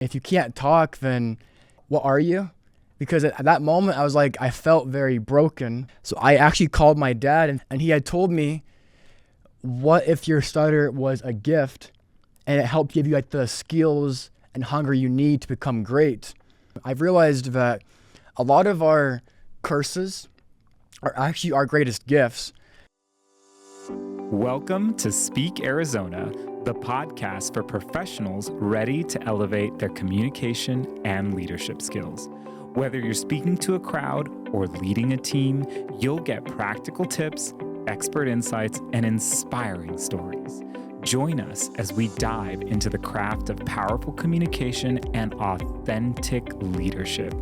If you can't talk, then what are you? Because at that moment, I was like, I felt very broken. So I actually called my dad, and he had told me, what if your stutter was a gift and it helped give you like the skills and hunger you need to become great? I've realized that a lot of our curses are actually our greatest gifts. Welcome to Speak Arizona, the podcast for professionals ready to elevate their communication and leadership skills. Whether you're speaking to a crowd or leading a team, you'll get practical tips, expert insights, and inspiring stories. Join us as we dive into the craft of powerful communication and authentic leadership.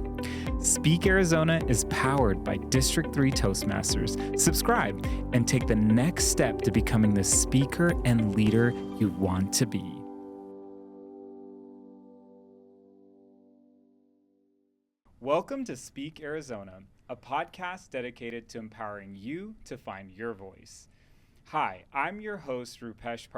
Speak Arizona is powered by District 3 Toastmasters. Subscribe and take the next step to becoming the speaker and leader you want to be. Welcome to Speak Arizona, a podcast dedicated to empowering you to find your voice. Hi, I'm your host, Rupesh.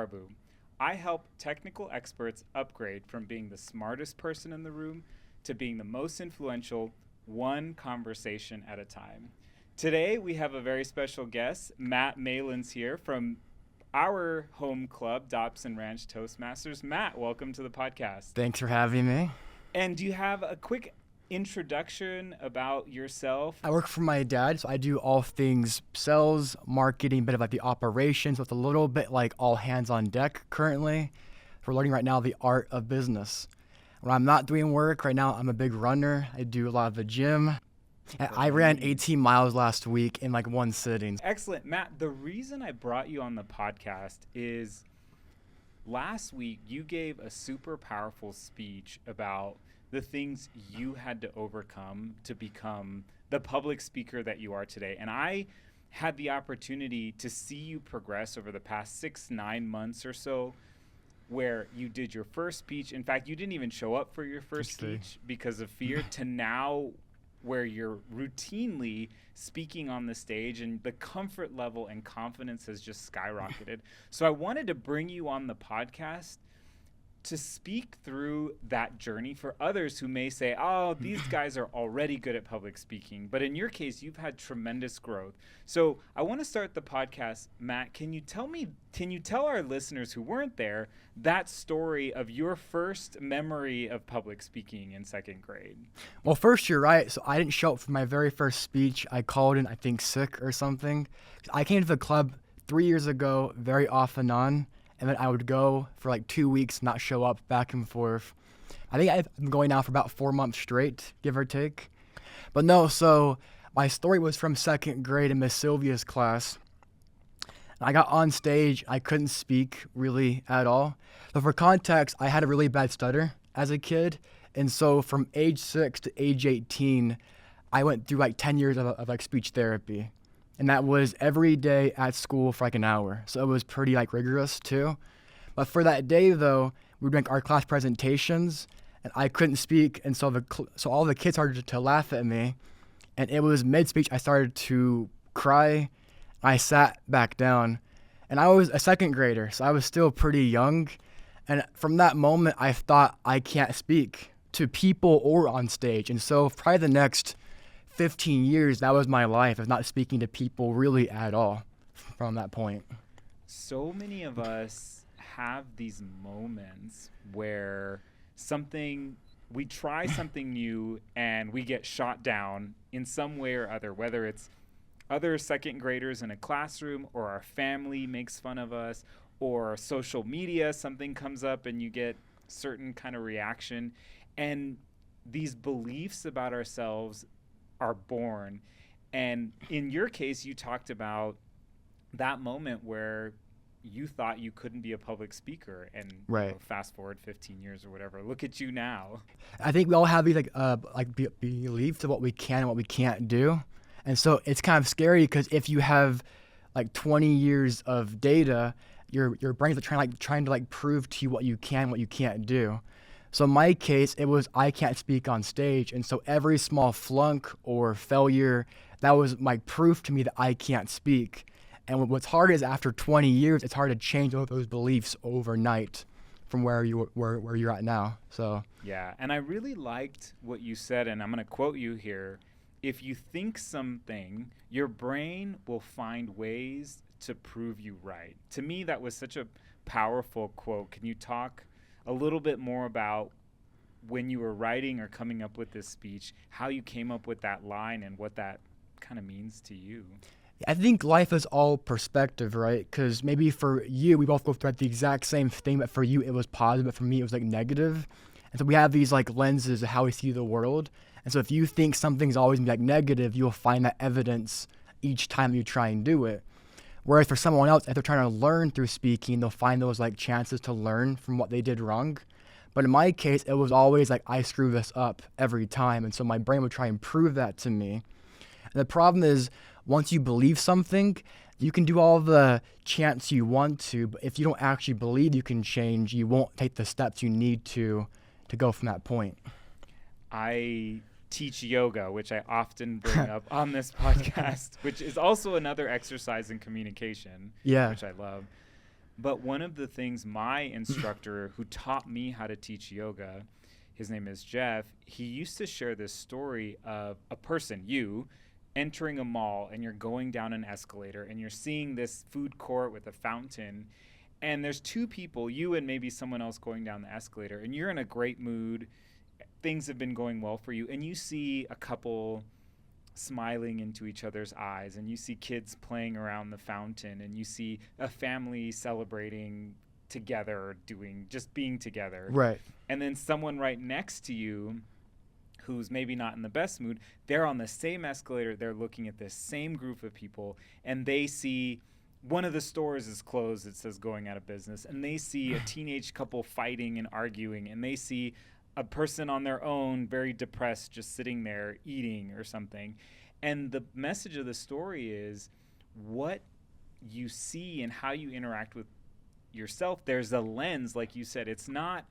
I help technical experts upgrade from being the smartest person in the room to being the most influential, one conversation at a time. Today, we have a very special guest. Matt Malan's here from our home club, Dobson Ranch Toastmasters. Matt, welcome to the podcast. Thanks for having me. And do you have a quick introduction about yourself? I work for my dad, so I do all things sales, marketing, bit of like the operations, with a little bit like all hands on deck currently. We're learning right now the art of business. When I'm not doing work right now, I'm a big runner. I do a lot of the gym. I ran 18 miles last week in like one sitting. Excellent. Matt, the reason I brought you on the podcast is last week you gave a super powerful speech about the things you had to overcome to become the public speaker that you are today. And I had the opportunity to see you progress over the past 6-9 months or so, where you did your first speech. In fact, you didn't even show up for your first speech because of fear, to now where you're routinely speaking on the stage and the comfort level and confidence has just skyrocketed. So I wanted to bring you on the podcast to speak through that journey for others who may say, oh, these guys are already good at public speaking. But in your case, you've had tremendous growth. So I want to start the podcast. Matt, can you tell our listeners who weren't there that story of your first memory of public speaking in second grade? Well, first, you're right. So I didn't show up for my very first speech. I called in, I think, sick or something. I came to the club 3 years ago, very off and on. And then I would go for like 2 weeks, not show up, back and forth. I think I've been going now for about 4 months straight, give or take. But no, so my story was from second grade in Miss Sylvia's class. I got on stage, I couldn't speak really at all. But for context, I had a really bad stutter as a kid. And so from age 6 to age 18, I went through like 10 years of like speech therapy. And that was every day at school for like an hour. So it was pretty like rigorous too. But for that day though, we would make our class presentations and I couldn't speak. And so so all the kids started to laugh at me. And it was mid-speech, I started to cry. I sat back down and I was a second grader. So I was still pretty young. And from that moment, I thought I can't speak to people or on stage. And so probably the next 15 years, that was my life, of not speaking to people really at all from that point. So many of us have these moments where we try something new and we get shot down in some way or other, whether it's other second graders in a classroom or our family makes fun of us or social media, something comes up and you get certain kind of reaction. And these beliefs about ourselves are born. And in your case, you talked about that moment where you thought you couldn't be a public speaker, and right. Fast forward 15 years or whatever. Look at you now. I think we all have these beliefs of what we can and what we can't do. And so it's kind of scary because if you have like 20 years of data, your brain's trying to prove to you what you can, what you can't do. So in my case, it was I can't speak on stage. And so every small flunk or failure, that was my proof to me that I can't speak. And what's hard is after 20 years, it's hard to change all those beliefs overnight from where you're at now. So Yeah, and I really liked what you said, and I'm going to quote you here. If you think something, your brain will find ways to prove you right. To me, that was such a powerful quote. Can you talk a little bit more about when you were writing or coming up with this speech, how you came up with that line and what that kind of means to you? I think life is all perspective, right? Because maybe for you, we both go through the exact same thing, but for you, it was positive, but for me, it was like negative. And so we have these like lenses of how we see the world. And so if you think something's always gonna be like negative, you'll find that evidence each time you try and do it. Whereas for someone else, if they're trying to learn through speaking, they'll find those like chances to learn from what they did wrong. But in my case, it was always like I screw this up every time. And so my brain would try and prove that to me. And the problem is, once you believe something, you can do all the chants you want to, but if you don't actually believe you can change, you won't take the steps you need to go from that point. I teach yoga, which I often bring up on this podcast, which is also another exercise in communication, which I love. But one of the things my instructor who taught me how to teach yoga, his name is Jeff, he used to share this story of a person, you, entering a mall, and you're going down an escalator and you're seeing this food court with a fountain, and there's two people, you and maybe someone else, going down the escalator, and you're in a great mood. Things have been going well for you, and you see a couple smiling into each other's eyes, and you see kids playing around the fountain, and you see a family celebrating together, being together. Right. And then someone right next to you who's maybe not in the best mood, they're on the same escalator, they're looking at this same group of people, and they see one of the stores is closed, it says going out of business, and they see a teenage couple fighting and arguing, and they see a person on their own, very depressed, just sitting there eating or something. And the message of the story is what you see and how you interact with yourself. There's a lens, like you said. It's not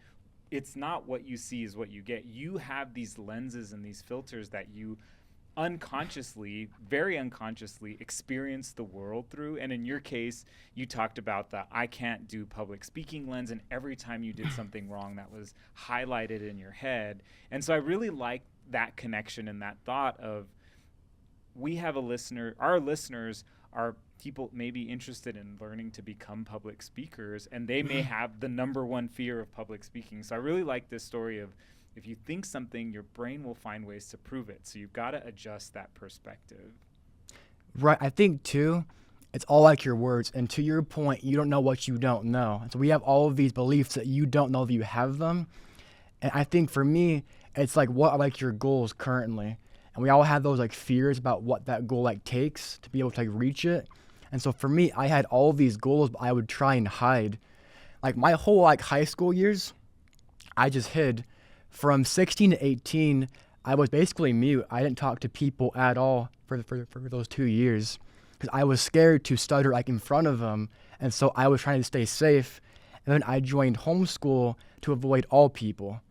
what you see is what you get. You have these lenses and these filters that you unconsciously, very unconsciously experience the world through. And in your case, you talked about the I can't do public speaking lens, and every time you did something wrong, that was highlighted in your head. And so I really like that connection and that thought of, we have a listener, our listeners are people maybe interested in learning to become public speakers, and they may have the number one fear of public speaking. So I really like this story of, if you think something, your brain will find ways to prove it. So you've got to adjust that perspective. Right. I think, too, it's all like your words. And to your point, you don't know what you don't know. And so we have all of these beliefs that you don't know that you have them. And I think for me, it's like, what are like your goals currently? And we all have those like fears about what that goal like takes to be able to like reach it. And so for me, I had all these goals, but I would try and hide. Like my whole like high school years, I just hid. From 16 to 18, I was basically mute. I didn't talk to people at all for those 2 years because I was scared to stutter like in front of them. And so I was trying to stay safe. And then I joined homeschool to avoid all people.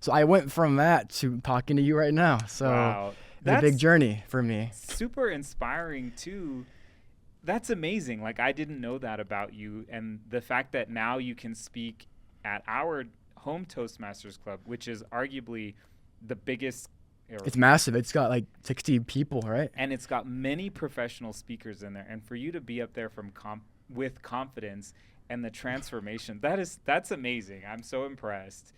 So I went from that to talking to you right now. So wow. It's a big journey for me. Super inspiring too. That's amazing. Like, I didn't know that about you. And the fact that now you can speak at our home Toastmasters club, which is arguably the biggest. It's massive. It's got like 60 people, right? And it's got many professional speakers in there. And for you to be up there with confidence and the transformation, that's amazing. I'm so impressed.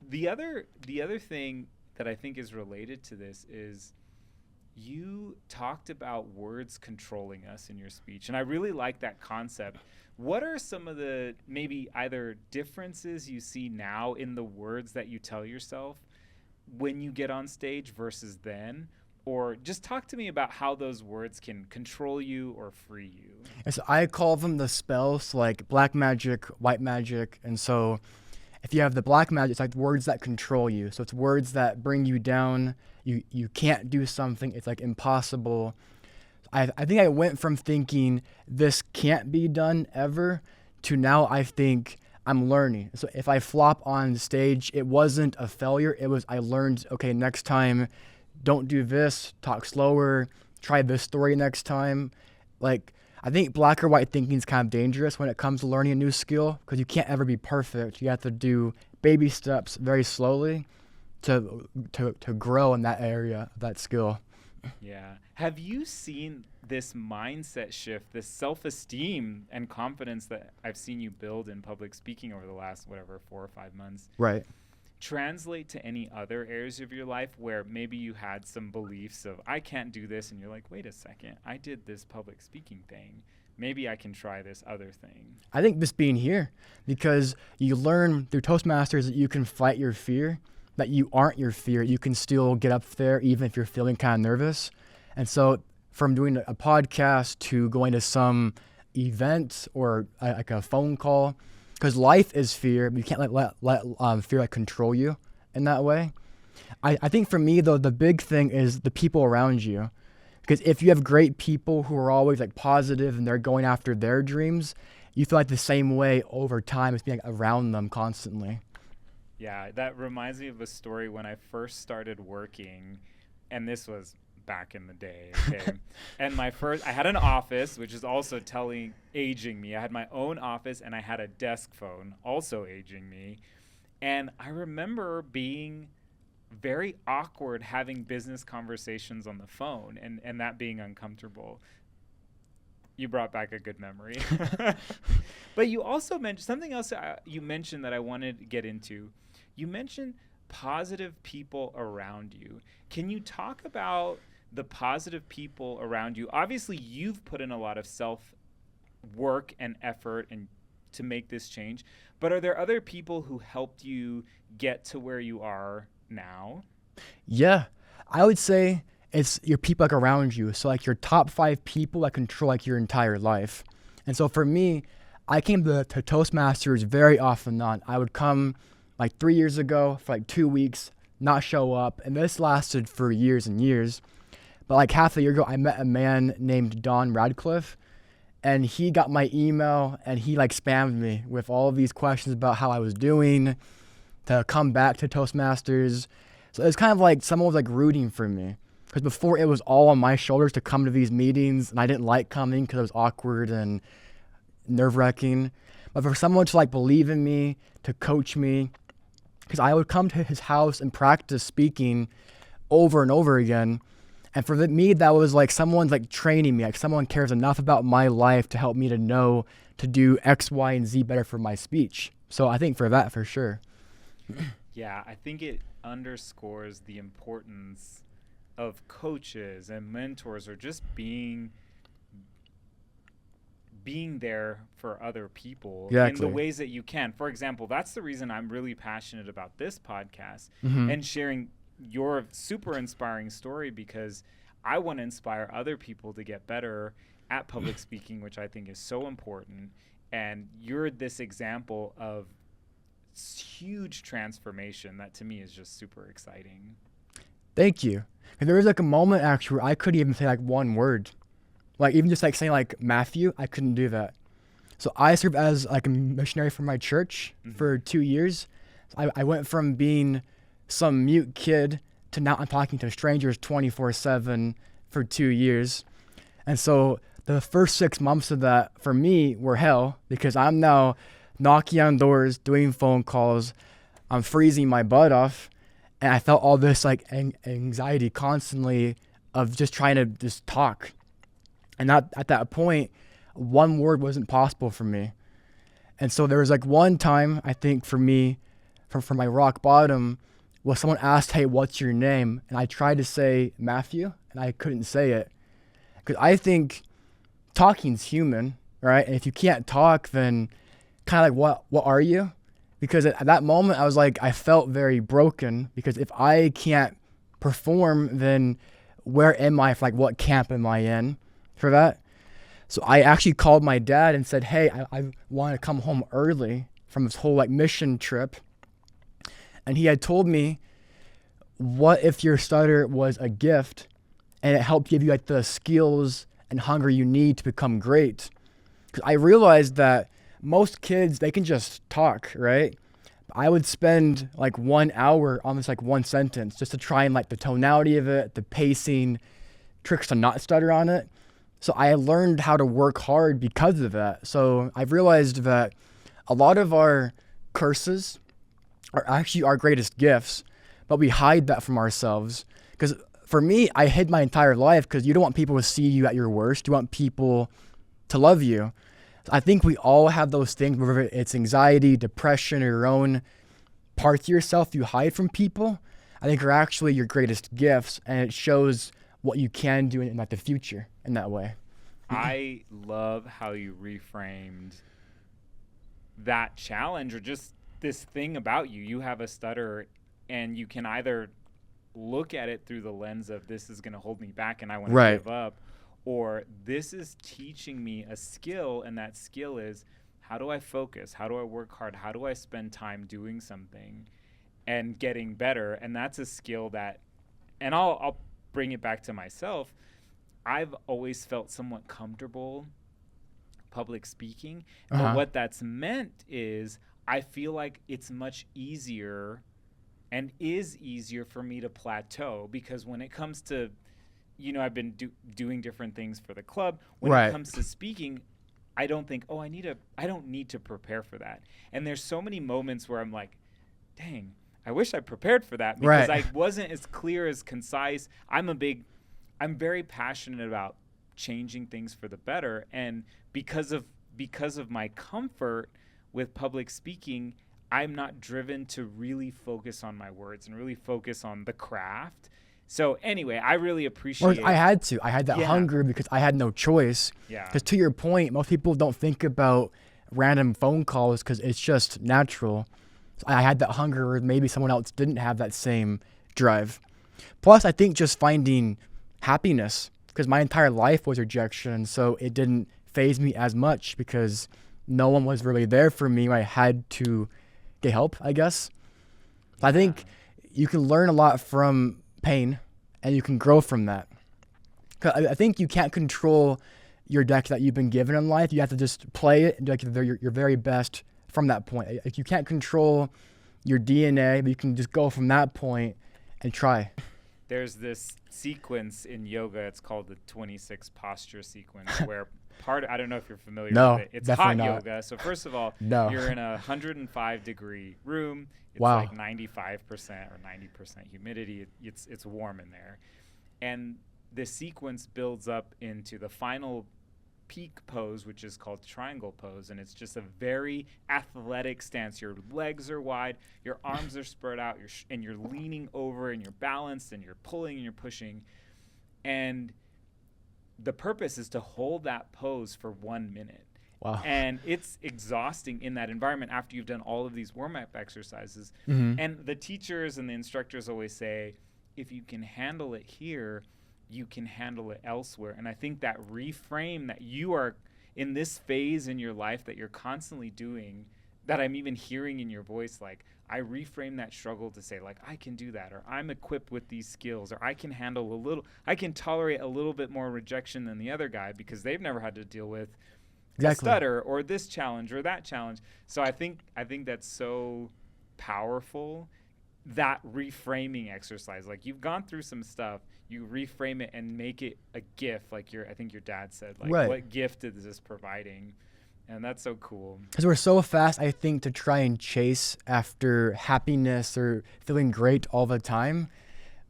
The other thing that I think is related to this is you talked about words controlling us in your speech. And I really like that concept. What are some of the maybe either differences you see now in the words that you tell yourself when you get on stage versus then? Or just talk to me about how those words can control you or free you. And so I call them the spells, like black magic, white magic. And so if you have the black magic, it's like words that control you. So it's words that bring you down. You can't do something. It's like impossible. I think I went from thinking this can't be done ever to now I think I'm learning. So if I flop on stage, it wasn't a failure. It was I learned, okay, next time, don't do this, talk slower, try this story next time. Like I think black or white thinking is kind of dangerous when it comes to learning a new skill because you can't ever be perfect. You have to do baby steps very slowly to grow in that area of that skill. Yeah. Have you seen this mindset shift, this self-esteem and confidence that I've seen you build in public speaking over the last, 4 or 5 months, Right. translate to any other areas of your life where maybe you had some beliefs of, I can't do this, and you're like, wait a second, I did this public speaking thing. Maybe I can try this other thing. I think this being here, because you learn through Toastmasters that you can fight your fear, that you aren't your fear. You can still get up there even if you're feeling kind of nervous. And so from doing a podcast to going to some event or like a phone call, because life is fear, but you can't let fear like control you in that way. I think for me, though, the big thing is the people around you. Because if you have great people who are always like positive and they're going after their dreams, you feel like the same way over time as being like, around them constantly. Yeah, that reminds me of a story when I first started working, and this was back in the day, okay? And I had an office, which is also aging me. I had my own office, and I had a desk phone, also aging me. And I remember being very awkward having business conversations on the phone, and that being uncomfortable. You brought back a good memory. But you also mentioned something else you mentioned that I wanted to get into. You mentioned positive people around you. Can you talk about the positive people around you? Obviously, you've put in a lot of self-work and effort and to make this change. But are there other people who helped you get to where you are now? Yeah, I would say it's your people like around you. So like your top 5 people that control like your entire life. And so for me, I came to Toastmasters very often on. I would come like 3 years ago for like 2 weeks, not show up. And this lasted for years and years. But like half a year ago, I met a man named Don Radcliffe, and he got my email and he like spammed me with all of these questions about how I was doing, to come back to Toastmasters. So it's kind of like someone was like rooting for me. Because before it was all on my shoulders to come to these meetings, and I didn't like coming because it was awkward and nerve-wracking. But for someone to like believe in me, to coach me, because I would come to his house and practice speaking over and over again. And for me, that was like someone's like training me, like someone cares enough about my life to help me to know to do X, Y, and Z better for my speech. So I think for that, for sure. Yeah, I think it underscores the importance of coaches and mentors, or just being there for other people in the ways that you can. For example, that's the reason I'm really passionate about this podcast and sharing your super inspiring story, because I want to inspire other people to get better at public speaking, which I think is so important. And you're this example of huge transformation that to me is just super exciting. Thank you. And there was like a moment actually where I couldn't even say like one word. Like even just like saying like Matthew, I couldn't do that. So I served as like a missionary for my church for 2 years. So I went from being some mute kid to now I'm talking to strangers 24/7 for 2 years. And so the first 6 months of that for me were hell, because I'm now knocking on doors, doing phone calls. I'm freezing my butt off. And I felt all this like anxiety constantly of just trying to just talk. And at that point, one word wasn't possible for me. And so there was like one time, I think for me, for my rock bottom, was someone asked, hey, what's your name? And I tried to say Matthew, and I couldn't say it. Because I think talking's human, right? And if you can't talk, then kind of like, what are you? Because at that moment, I was like, I felt very broken, because if I can't perform, then where am I? For like, what camp am I in for that? So I actually called my dad and said, hey, I want to come home early from this whole like mission trip. And he had told me, what if your stutter was a gift and it helped give you like the skills and hunger you need to become great? Because I realized that most kids, they can just talk, right? I would spend like 1 hour on this like one sentence just to try and like the tonality of it, the pacing, tricks to not stutter on it. So I learned how to work hard because of that. So I've realized that a lot of our curses are actually our greatest gifts, but we hide that from ourselves. Because for me, I hid my entire life because you don't want people to see you at your worst. You want people to love you. I think we all have those things, whether it's anxiety, depression, or your own parts of yourself you hide from people. I think are actually your greatest gifts, and it shows what you can do in like the future in that way. I love how you reframed that challenge, or just this thing about you. You have a stutter, and you can either look at it through the lens of this is going to hold me back and I want to give up, or this is teaching me a skill, and that skill is, how do I focus? How do I work hard? How do I spend time doing something and getting better? And that's a skill that, and I'll bring it back to myself. I've always felt somewhat comfortable public speaking. But what that's meant is I feel like it's much easier and is easier for me to plateau, because when it comes to, I've been doing different things for the club. When it comes to speaking, I don't think, I don't need to prepare for that. And there's so many moments where I'm like, dang, I wish I prepared for that, because I wasn't as clear, as concise. I'm very passionate about changing things for the better. And because of my comfort with public speaking, I'm not driven to really focus on my words and really focus on the craft. So anyway, I really appreciate. I had that hunger because I had no choice. Yeah. Because to your point, most people don't think about random phone calls because it's just natural. So I had that hunger where maybe someone else didn't have that same drive. Plus, I think just finding happiness, because my entire life was rejection, so it didn't faze me as much because no one was really there for me. I had to get help, I guess. I think you can learn a lot from pain, and you can grow from that. 'Cause I think you can't control your deck that you've been given in life. You have to just play it and do like your very best from that point. Like, you can't control your DNA, but you can just go from that point and try. There's this sequence in yoga. It's called the 26 posture sequence, where I don't know if you're familiar with it. It's hot yoga. So first of all, you're in a 105-degree room. It's like 95% or 90% humidity. It's warm in there. And the sequence builds up into the final peak pose, which is called triangle pose, and it's just a very athletic stance. Your legs are wide, your arms are spread out, and you're leaning over, and you're balanced, and you're pulling and you're pushing. And the purpose is to hold that pose for 1 minute. Wow. And it's exhausting in that environment after you've done all of these warm-up exercises. And the teachers and the instructors always say, if you can handle it here, you can handle it elsewhere. And I think that reframe that you are in this phase in your life that you're constantly doing, that I'm even hearing in your voice, like, I reframe that struggle to say, like, I can do that, or I'm equipped with these skills, or I can tolerate a little bit more rejection than the other guy because they've never had to deal with a stutter or this challenge or that challenge. So I think that's so powerful, that reframing exercise. Like, you've gone through some stuff, you reframe it and make it a gift, like I think your dad said, like, what gift is this providing? And that's so cool. Because we're so fast, I think, to try and chase after happiness or feeling great all the time.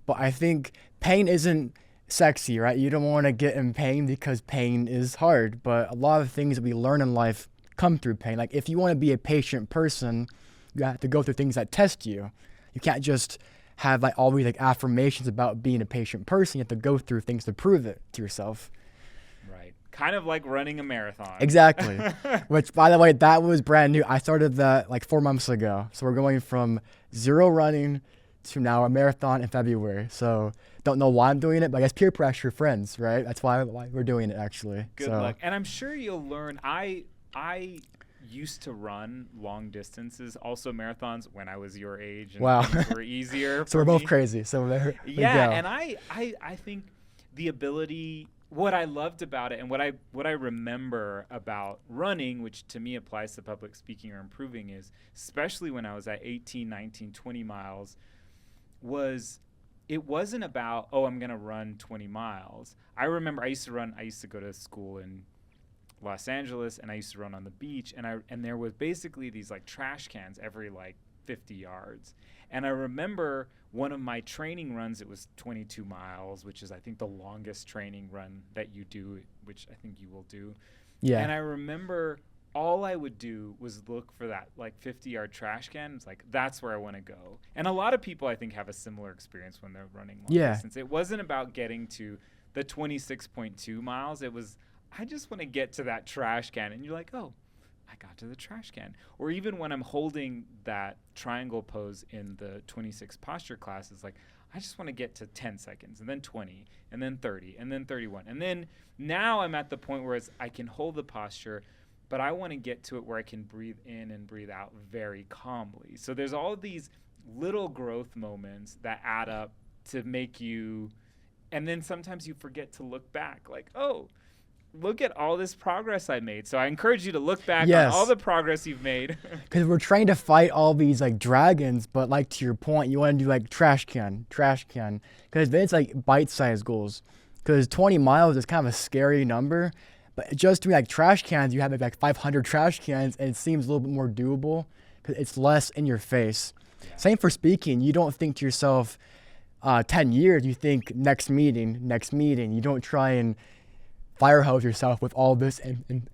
But I think pain isn't sexy, right? You don't want to get in pain because pain is hard. But a lot of things that we learn in life come through pain. Like, if you want to be a patient person, you have to go through things that test you. You can't just have like all these like affirmations about being a patient person. You have to go through things to prove it to yourself. Right. Kind of like running a marathon. Exactly. Which, by the way, that was brand new. I started that like 4 months ago. So we're going from 0 running to now a marathon in February. So don't know why I'm doing it, but I guess peer pressure, friends, right? That's why we're doing it, actually. Good luck. And I'm sure you'll learn. I used to run long distances, also marathons, when I was your age, and things were easier. So we're both crazy. So there we go. And I think the ability, what I loved about it, and what I remember about running, which to me applies to public speaking or improving, is especially when I was at 18, 19, 20 miles, was it wasn't about, oh, I'm going to run 20 miles. I remember I used to go to school in Los Angeles, and I used to run on the beach, and there was basically these like trash cans every like 50 yards. And I remember one of my training runs, it was 22 miles, which is I think the longest training run that you do, which I think you will do. Yeah. And I remember all I would do was look for that like 50-yard trash can. It's like, that's where I want to go. And a lot of people I think have a similar experience when they're running long distance. It wasn't about getting to the 26.2 miles. It was, I just want to get to that trash can. And you're like, oh, I got to the trash can. Or even when I'm holding that triangle pose in the 26 posture class, it's like, I just want to get to 10 seconds, and then 20, and then 30, and then 31. And then now I'm at the point where I can hold the posture, but I want to get to it where I can breathe in and breathe out very calmly. So there's all these little growth moments that add up to make you, and then sometimes you forget to look back, like, oh, look at all this progress I made. So I encourage you to look back on all the progress you've made. Because we're trying to fight all these like dragons, but like to your point, you want to do like trash can. Because then it's like bite-sized goals. Because 20 miles is kind of a scary number. But just doing like trash cans, you have like 500 trash cans, and it seems a little bit more doable because it's less in your face. Yeah. Same for speaking. You don't think to yourself, 10 years, you think next meeting. You don't try and fire hose yourself with all this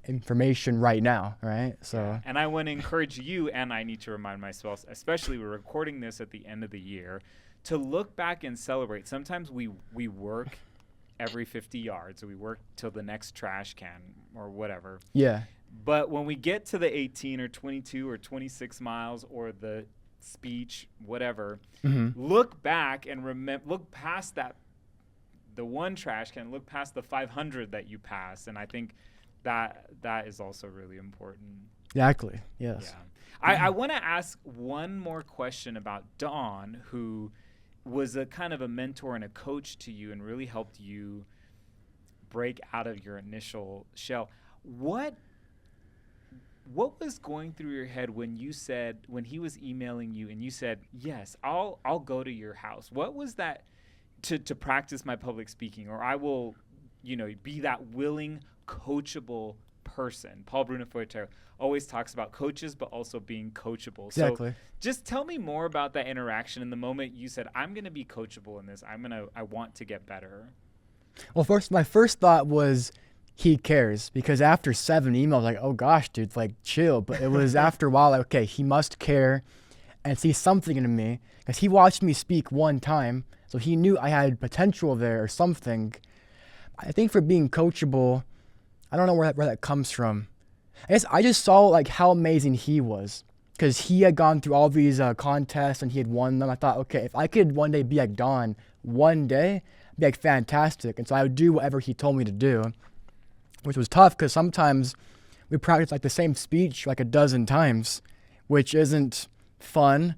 information right now, right? So. Yeah. And I want to encourage you, and I need to remind myself, especially we're recording this at the end of the year, to look back and celebrate. Sometimes we work every 50 yards, or we work till the next trash can or whatever. Yeah. But when we get to the 18 or 22 or 26 miles or the speech, whatever, look back and look past that, the one trash can, look past the 500 that you passed. And I think that is also really important. Exactly. Yes. Yeah. I want to ask one more question about Dawn, who was a kind of a mentor and a coach to you and really helped you break out of your initial shell. What was going through your head when he was emailing you and you said, yes, I'll go to your house? What was that to practice my public speaking, or I will, be that willing, coachable person? Paul Bruno-Feuilleter always talks about coaches, but also being coachable. Exactly. So just tell me more about that interaction in the moment you said, I'm going to be coachable in this. I want to get better. Well, my first thought was he cares, because after 7 emails, like, oh gosh, dude, like chill. But it was after a while, like, okay, he must care and see something in me, because he watched me speak one time. So he knew I had potential there or something. I think for being coachable, I don't know where that comes from. I guess I just saw like how amazing he was, because he had gone through all these contests and he had won them. I thought, okay, if I could one day be like Don, one day, it'd be like fantastic. And so I would do whatever he told me to do, which was tough because sometimes we practice like the same speech like a dozen times, which isn't fun.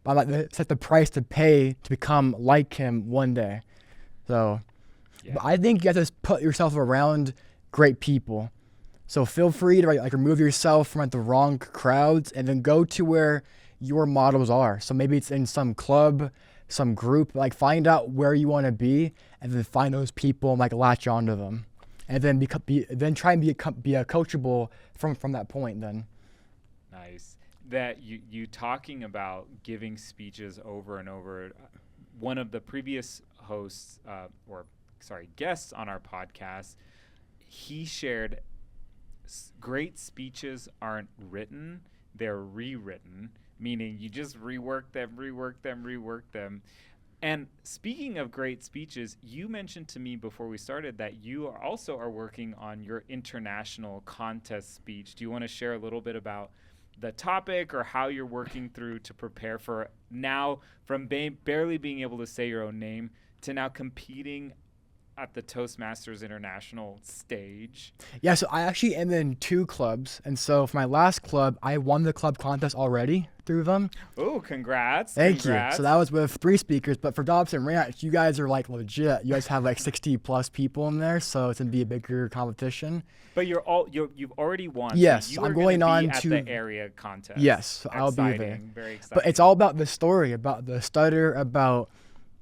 But like it's like the price to pay to become like him one day. So but I think you have to put yourself around great people. So feel free to like remove yourself from like the wrong crowds and then go to where your models are. So maybe it's in some club, some group, like find out where you want to be and then find those people and like latch onto them. And then then try and be coachable from that point then. Nice. That you talking about giving speeches over and over. One of the previous hosts, guests on our podcast, he shared great speeches aren't written, they're rewritten, meaning you just rework them. And speaking of great speeches, you mentioned to me before we started that you are working on your international contest speech. Do you want to share a little bit about the topic or how you're working through to prepare for now from barely being able to say your own name to now competing at the Toastmasters International stage? Yeah, so I actually am in 2 clubs. And so for my last club, I won the club contest already through them. Oh, congrats. Thank you. So that was with 3 speakers. But for Dobson Ranch, you guys are like legit. You guys have like 60 plus people in there. So it's going to be a bigger competition. But you've already won. Yes, so I'm going on at to the area contest. Yes, so I'll be there. Very exciting. But it's all about the story, about the stutter, about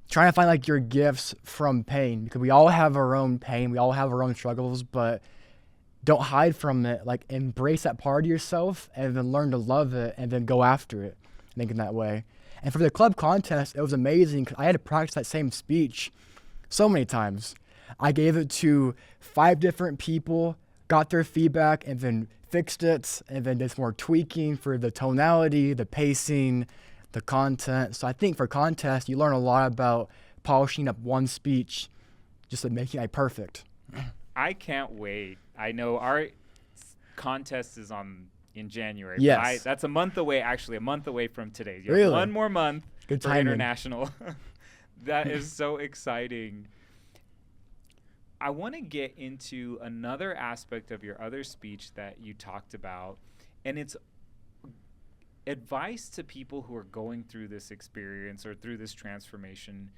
trying to find like your gifts from pain, because we all have our own pain, we all have our own struggles, but don't hide from it. Like embrace that part of yourself and then learn to love it and then go after it, thinking that way. And for the club contest, it was amazing because I had to practice that same speech so many times. I gave it to 5 different people, got their feedback, and then fixed it, and then did some more tweaking for the tonality, the pacing, the content. So I think for contests, you learn a lot about polishing up one speech, just like making it perfect. I can't wait. I know our contest is in January. Yes. But that's a month away, actually, a month away from today. You have Really? one more month Good for timing. international. That is so exciting. I want to get into another aspect of your other speech that you talked about, and it's advice to people who are going through this experience or through this transformation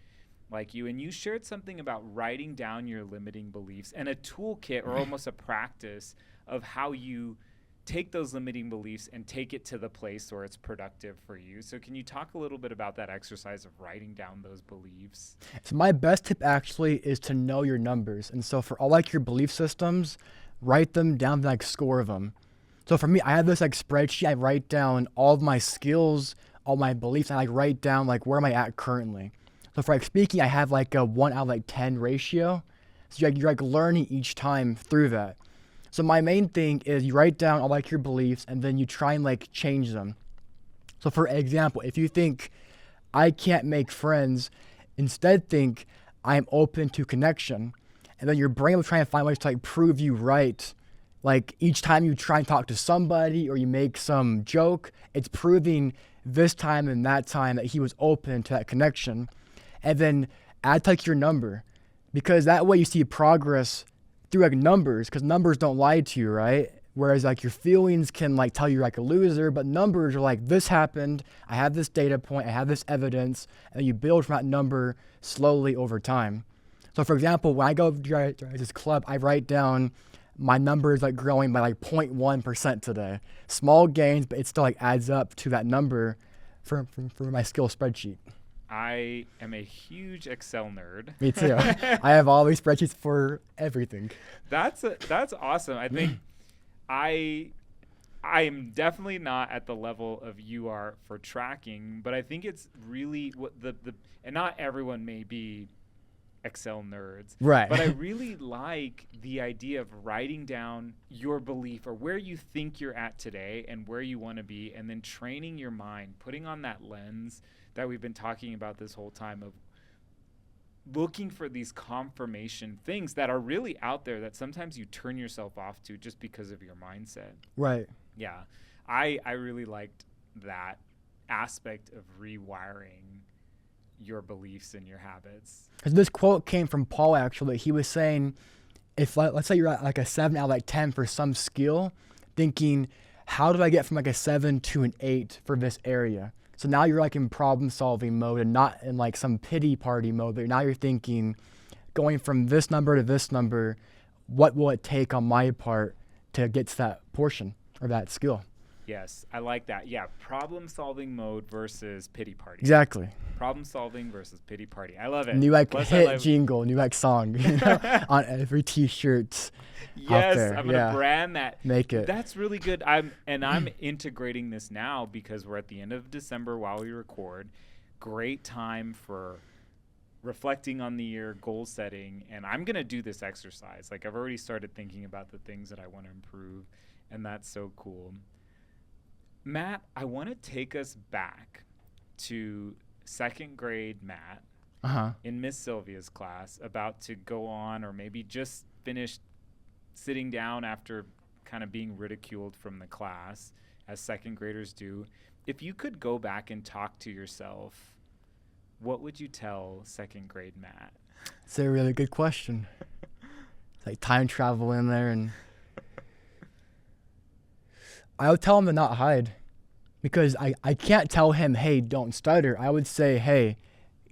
like you. And you shared something about writing down your limiting beliefs and a toolkit or almost a practice of how you take those limiting beliefs and take it to the place where it's productive for you. So can you talk a little bit about that exercise of writing down those beliefs? So my best tip actually is to know your numbers. And so for all like your belief systems, write them down, like score them. So for me, I have this like spreadsheet. I write down all of my skills, all my beliefs, and I write down like where am I at currently. So for like speaking, I have like a 1 out of like 10 ratio. So you're like learning each time through that. So my main thing is you write down all like your beliefs and then you try and like change them. So for example, if you think I can't make friends, instead think I'm open to connection. And then your brain will try and find ways to like prove you right. Like each time you try and talk to somebody or you make some joke, it's proving this time and that time that he was open to that connection. And then add like your number, because that way you see progress through like numbers, because numbers don't lie to you, right? Whereas like your feelings can like tell you're like a loser, but numbers are like, this happened, I have this data point, I have this evidence, and you build from that number slowly over time. So for example, when I go to this club, I write down my number is like growing by like 0.1% today. Small gains, but it still like adds up to that number for my skill spreadsheet. I am a huge Excel nerd. Me too. I have all these spreadsheets for everything. That's awesome. I think I am definitely not at the level of you are for tracking, but I think it's really what and not everyone may be Excel nerds. Right. But I really like the idea of writing down your belief or where you think you're at today and where you want to be, and then training your mind, putting on that lens that we've been talking about this whole time of looking for these confirmation things that are really out there that sometimes you turn yourself off to just because of your mindset. Right. Yeah. I really liked that aspect of rewiring your beliefs and your habits. Because this quote came from Paul, actually. He was saying, if let's say you're at like a 7 out of like 10 for some skill, thinking, how did I get from like a 7 to an 8 for this area? So now you're like in problem solving mode and not in like some pity party mode, but now you're thinking, going from this number to this number, what will it take on my part to get to that portion or that skill? Yes, I like that. Yeah, problem solving mode versus pity party. Exactly. Problem solving versus pity party. I love it. New like Plus hit jingle, new like song, you know, on every t-shirt. Yes, there. I'm gonna brand that. Make it. That's really good. I'm integrating this now because we're at the end of December while we record. Great time for reflecting on the year, goal setting, and I'm gonna do this exercise. Like I've already started thinking about the things that I want to improve, and that's so cool. Matt, I want to take us back to 2nd grade Matt in Miss Sylvia's class, about to go on or maybe just finished sitting down after kind of being ridiculed from the class, as 2nd graders do. If you could go back and talk to yourself, what would you tell 2nd grade Matt? It's a really good question. It's like time travel in there, and I would tell him to not hide, because I can't tell him, hey, don't stutter. I would say, hey,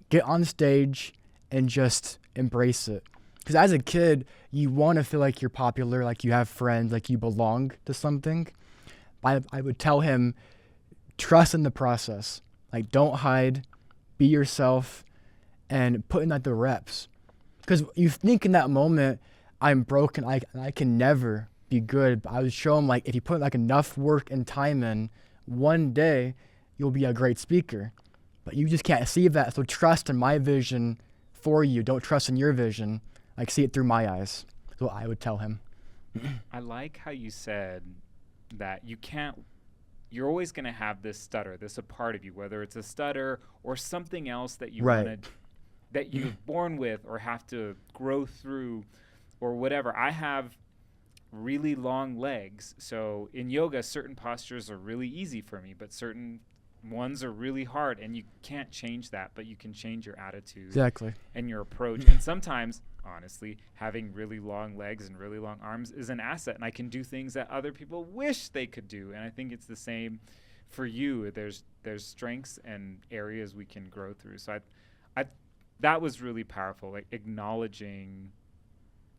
get on stage and just embrace it. Because as a kid, you want to feel like you're popular, like you have friends, like you belong to something. I would tell him, trust in the process. Like, don't hide, be yourself, and put in like the reps. Because you think in that moment, I'm broken, I can never be good. But I would show him like if you put like enough work and time in, one day you'll be a great speaker. But you just can't see that. So trust in my vision for you. Don't trust in your vision. Like see it through my eyes. That's what I would tell him. I like how you said that you're always going to have this stutter, this a part of you, whether it's a stutter or something else that you Right. wanted, that you're born with or have to grow through or whatever. I have really long legs. So in yoga, certain postures are really easy for me, but certain ones are really hard, and you can't change that, but you can change your attitude Exactly. and your approach. And sometimes, honestly, having really long legs and really long arms is an asset, and I can do things that other people wish they could do. And I think it's the same for you. There's strengths and areas we can grow through. So I that was really powerful, like acknowledging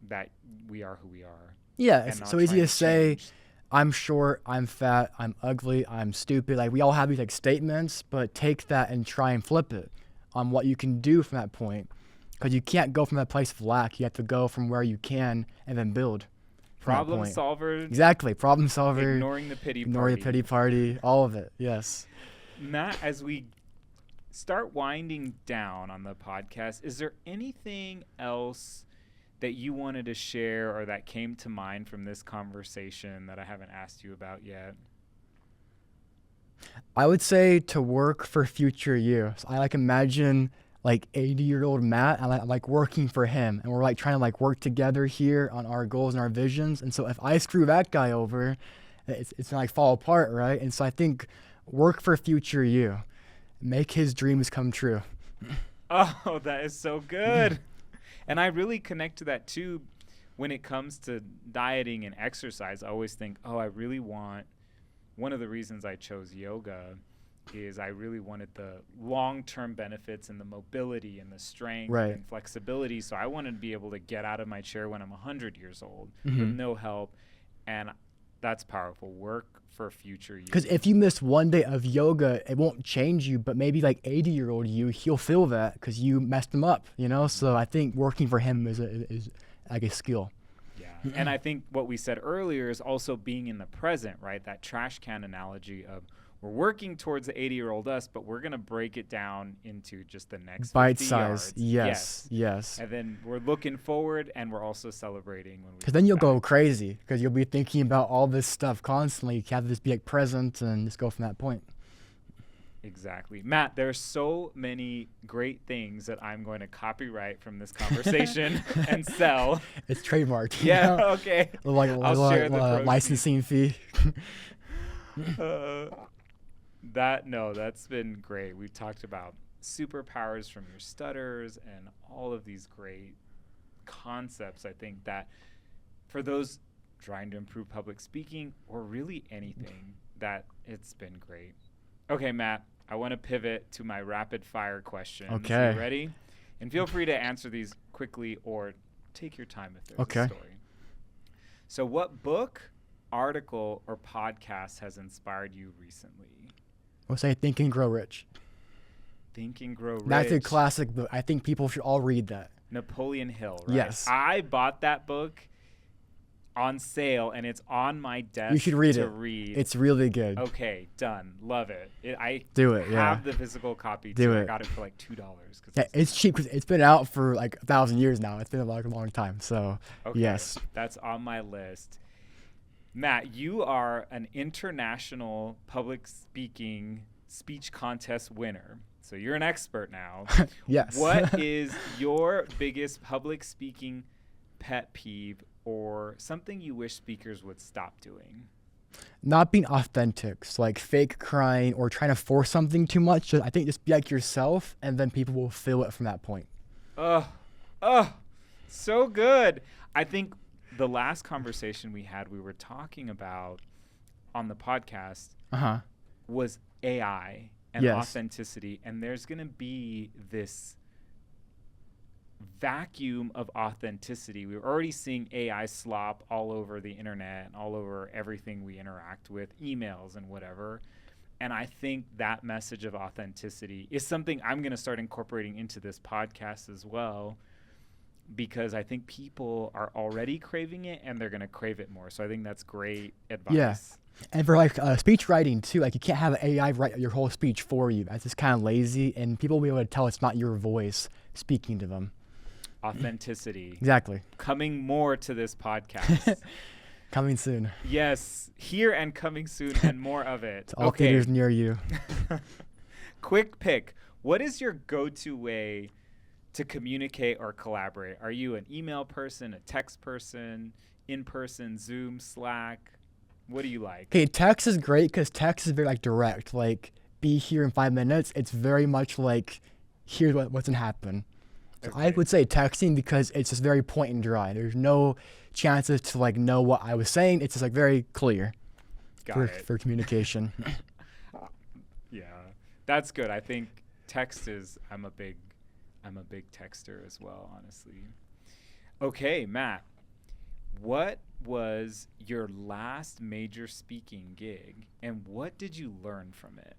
that we are who we are. Yeah, and it's not so easy trying to say, change. I'm short, I'm fat, I'm ugly, I'm stupid. Like we all have these like statements, but take that and try and flip it on what you can do from that point. Because you can't go from that place of lack. You have to go from where you can and then build from that Problem point. solver, Exactly. Problem solver, ignoring the pity ignore party. the pity party, all of it. Yes. Matt, as we start winding down on the podcast, is there anything else that you wanted to share or that came to mind from this conversation that I haven't asked you about yet? I would say to work for future you. So I like imagine like 80-year-old Matt, and I'm like working for him, and we're like trying to like work together here on our goals and our visions. And so if I screw that guy over, it's gonna like fall apart, right? And so I think work for future you, make his dreams come true. Oh, that is so good. And I really connect to that too when it comes to dieting and exercise. I always think, oh, I really want, one of the reasons I chose yoga is I really wanted the long-term benefits and the mobility and the strength Right. and flexibility. So I wanted to be able to get out of my chair when I'm 100 years old Mm-hmm. with no help. And that's powerful. Work for future you. Because if you miss one day of yoga, it won't change you, but maybe like 80-year-old you, he'll feel that because you messed him up, you know? So I think working for him is like a skill. Yeah. And I think what we said earlier is also being in the present, right? That trash can analogy of we're working towards the 80-year-old us, but we're going to break it down into just the next 50 Bite size. yards. Yes. And then we're looking forward, and we're also celebrating when we Because then you'll look go back. crazy because you'll be thinking about all this stuff constantly. You have to just be like present and just go from that point. Exactly. Matt, there's so many great things that I'm going to copyright from this conversation and sell. It's trademarked. you Yeah, know? okay. Like, I'll share the proceeds. licensing fee. That's been great. We've talked about superpowers from your stutters and all of these great concepts. I think that for those trying to improve public speaking or really anything, that it's been great. Okay, Matt, I want to pivot to my rapid fire questions. Okay. You ready? And feel free to answer these quickly or take your time if there's Okay. a story. So what book, article, or podcast has inspired you recently? We'll say Think and Grow Rich. Think and Grow Rich. That's a classic book. I think people should all read that. Napoleon Hill, right? Yes. I bought that book on sale, and it's on my desk You should read to it. read. It's really good. Okay, done. Love it. I Do it, yeah. have the physical copy, Do too. I it. got it for like $2. Yeah, it's cheap because it's been out for like 1,000 years now. It's been a long time. So, Okay, yes. that's on my list. Matt, you are an international public speech contest winner. So you're an expert now. Yes. What is your biggest public speaking pet peeve or something you wish speakers would stop doing? Not being authentic. So like fake crying or trying to force something too much. I think just be like yourself and then people will feel it from that point. Oh, so good. I think the last conversation we had, we were talking about on the podcast Uh-huh. was AI and Yes. authenticity. And there's going to be this vacuum of authenticity. We're already seeing AI slop all over the internet and all over everything we interact with, emails and whatever. And I think that message of authenticity is something I'm going to start incorporating into this podcast as well, because I think people are already craving it and they're going to crave it more. So I think that's great advice. Yeah. And for like speech writing too, like you can't have AI write your whole speech for you. That's just kind of lazy, and people will be able to tell it's not your voice speaking to them. Authenticity. Exactly. Coming more to this podcast. Coming soon. Yes, here and coming soon, and more of it. To all theaters near you. Quick pick. What is your go-to way to communicate or collaborate? Are you an email person, a text person, in person, Zoom, Slack? What do you like? Okay, text is great because text is very like direct. Like, be here in 5 minutes. It's very much like, here's what's gonna happen. So Okay. I would say texting because it's just very point and dry. There's no chances to like know what I was saying. It's just like very clear for communication. Yeah, that's good. I think text is. I'm a big texter as well, honestly. Okay, Matt. What was your last major speaking gig, and what did you learn from it?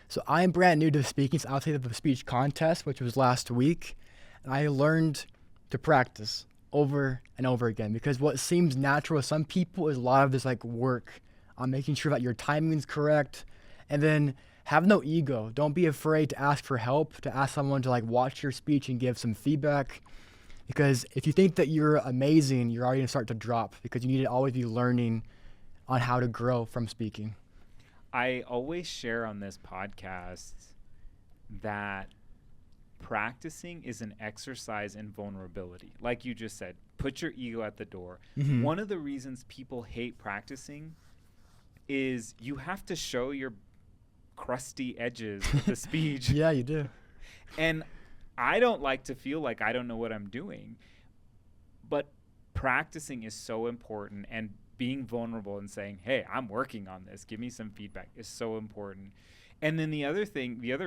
So I'm brand new to speaking, so I'll say the speech contest, which was last week. And I learned to practice over and over again, because what seems natural to some people is a lot of this like work on making sure that your timing's correct. And then have no ego. Don't be afraid to ask for help, to ask someone to like watch your speech and give some feedback. Because if you think that you're amazing, you're already gonna start to drop, because you need to always be learning on how to grow from speaking. I always share on this podcast that practicing is an exercise in vulnerability. Like you just said, put your ego at the door. Mm-hmm. One of the reasons people hate practicing is you have to show your crusty edges of the speech. Yeah, you do. And I don't like to feel like I don't know what I'm doing. But practicing is so important, and being vulnerable and saying, hey, I'm working on this, give me some feedback, is so important. And then the other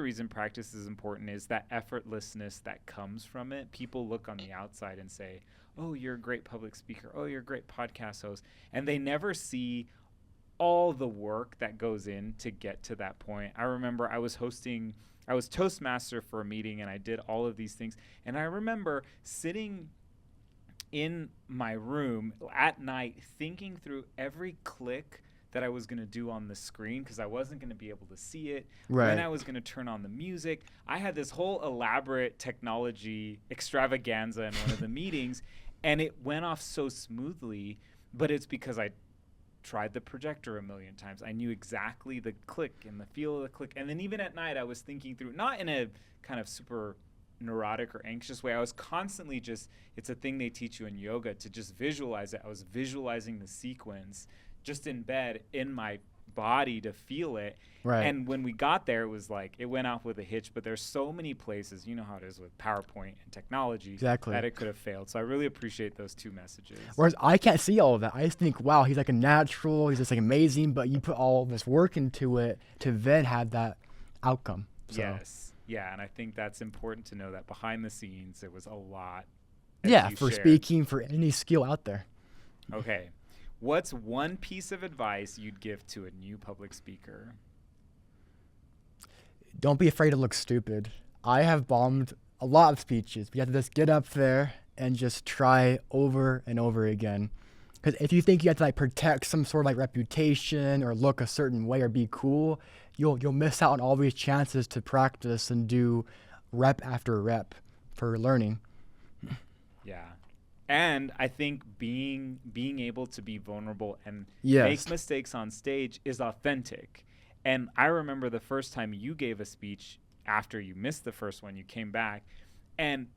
reason practice is important is that effortlessness that comes from it. People look on the outside and say, oh, you're a great public speaker. Oh, you're a great podcast host. And they never see all the work that goes in to get to that point. I remember I was Toastmaster for a meeting, and I did all of these things. And I remember sitting in my room at night thinking through every click that I was going to do on the screen, because I wasn't going to be able to see it. Right. When I was going to turn on the music. I had this whole elaborate technology extravaganza in one of the meetings, and it went off so smoothly, but it's because I tried the projector a million times. I knew exactly the click and the feel of the click. And then even at night, I was thinking through, not in a kind of super neurotic or anxious way. I was constantly it's a thing they teach you in yoga, to just visualize it. I was visualizing the sequence just in bed, in my body, to feel it. Right. And when we got there, it was like, it went off with a hitch, but there's so many places, you know how it is with PowerPoint and technology, Exactly. that it could have failed. So I really appreciate those two messages. Whereas I can't see all of that. I just think, wow, he's like a natural, he's just like amazing, but you put all of this work into it to then have that outcome. So. Yes. Yeah, and I think that's important to know that behind the scenes, it was a lot. Yeah, for speaking, for any skill out there. Okay. What's one piece of advice you'd give to a new public speaker? Don't be afraid to look stupid. I have bombed a lot of speeches. You have to just get up there and just try over and over again. Because if you think you have to like protect some sort of like reputation or look a certain way or be cool, you'll miss out on all these chances to practice and do rep after rep for learning. Yeah. And I think being able to be vulnerable and Yes. make mistakes on stage is authentic. And I remember the first time you gave a speech after you missed the first one, you came back, and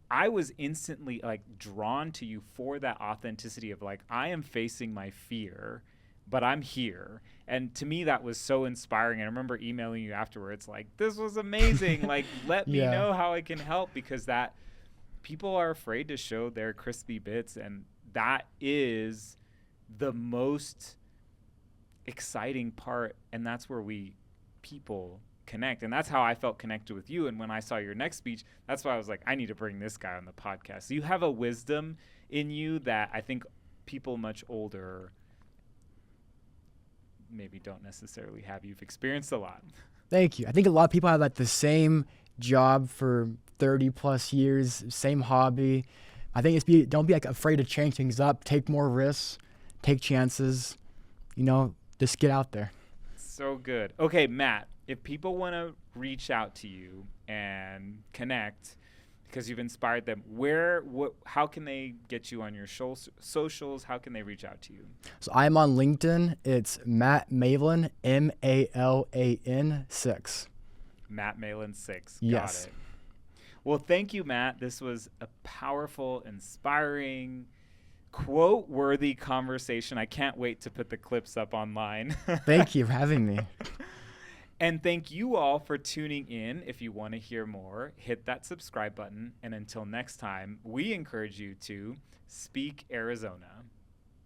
I was instantly like drawn to you for that authenticity of like, I am facing my fear, but I'm here. And to me, that was so inspiring. And I remember emailing you afterwards, like, this was amazing. Like, let me know how I can help, because that people are afraid to show their crispy bits. And that is the most exciting part. And that's where people connect. And that's how I felt connected with you. And when I saw your next speech, that's why I was like, I need to bring this guy on the podcast. So you have a wisdom in you that I think people much older maybe don't necessarily have. You've experienced a lot. Thank you. I think a lot of people have like the same job for 30 plus years, same hobby. I think don't be like afraid to change things up, take more risks, take chances, just get out there. So good. Okay, Matt, if people want to reach out to you and connect because you've inspired them, how can they get you on your socials? How can they reach out to you? So I'm on LinkedIn. It's Matt Malan, Malan 6. Matt Malan 6. Yes. Got it. Well, thank you, Matt. This was a powerful, inspiring, quote-worthy conversation. I can't wait to put the clips up online. Thank you for having me. And thank you all for tuning in. If you want to hear more, hit that subscribe button. And until next time, we encourage you to speak Arizona.